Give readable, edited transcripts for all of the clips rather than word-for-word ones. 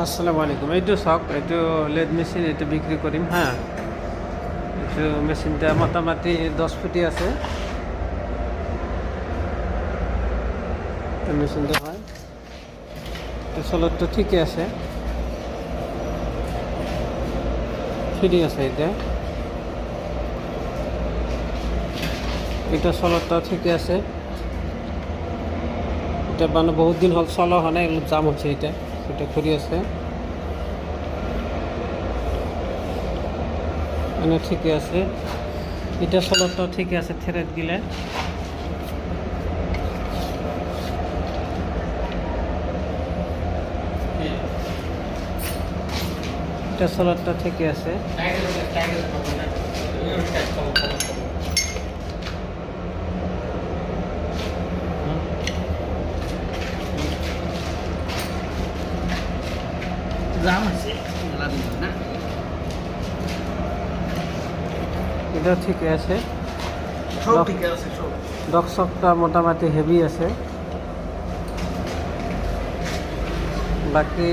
আসসালামু আলাইকুম। এইটো চাওক, এইটো লেদ মেচিন, এইটো বিক্রি কৰিম হা। এইটো মেচিনটা মোটামুটি 10 ফুটি আছে। মেচিনটা হয় চলতটো ঠিকই আছে, ফ্রি আছে। এটা চলতটা ঠিকই আছে। এটা মানে বহুত দিন হল চলা হয় না, এগুলো জাম হচ্ছে। এটা ঘুরি আছে, মানে ঠিকই আছে। এটা চলতটাও ঠিকই আছে, থ্রেড গিলে এটা চলতটা ঠিকই আছে। জাম আছে না, এটা ঠিকই আছে। সব ঠিক আছে সব। ডকশপটা মোটামুটি হেভি আছে। বাকি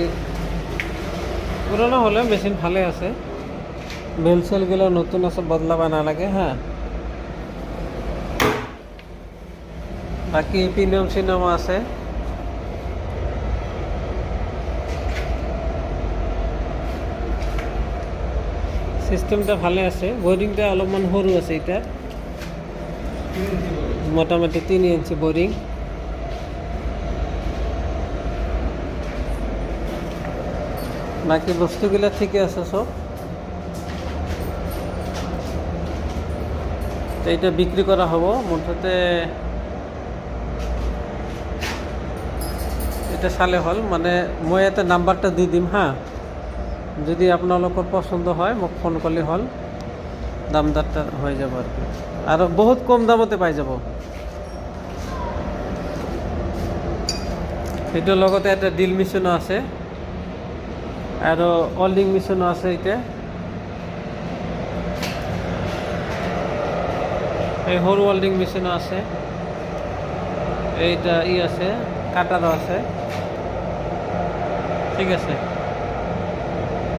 পুরনো হলেও মেশিন ভালো আছে। বেল সেলগুলো নতুন আছে, বদলাবা না লাগে হ্যাঁ। বাকি পিনিয়ম সিনিয়ম আছে। সিস্টেমটা ভালো আছে। বোরিংটা অলপমান সরু আছে। এটা মোটামুটি 3 ইঞ্চি বোরিং। বাকি বস্তুগুলো ঠিকই আছে সব। তো এটা বিক্রি করা হব মুঠতে এটা সালে হল, মানে মই এটা নাম্বারটা দি দিম হ্যাঁ। যদি আপোনালোকৰ পছন্দ হয় মোক ফোন করলে হল, দাম দরটা হয়ে যাব আর কি। আর বহুত কম দামতে পাই যাব। এটার লগতে একটা ড্রিল মেশিনও আছে, আর ওয়েল্ডিং মেশিনও আছে। এটা এই সৰু ওয়েল্ডিং মেশিনও আছে। এইটা আছে, কাটারও আছে। ঠিক আছে।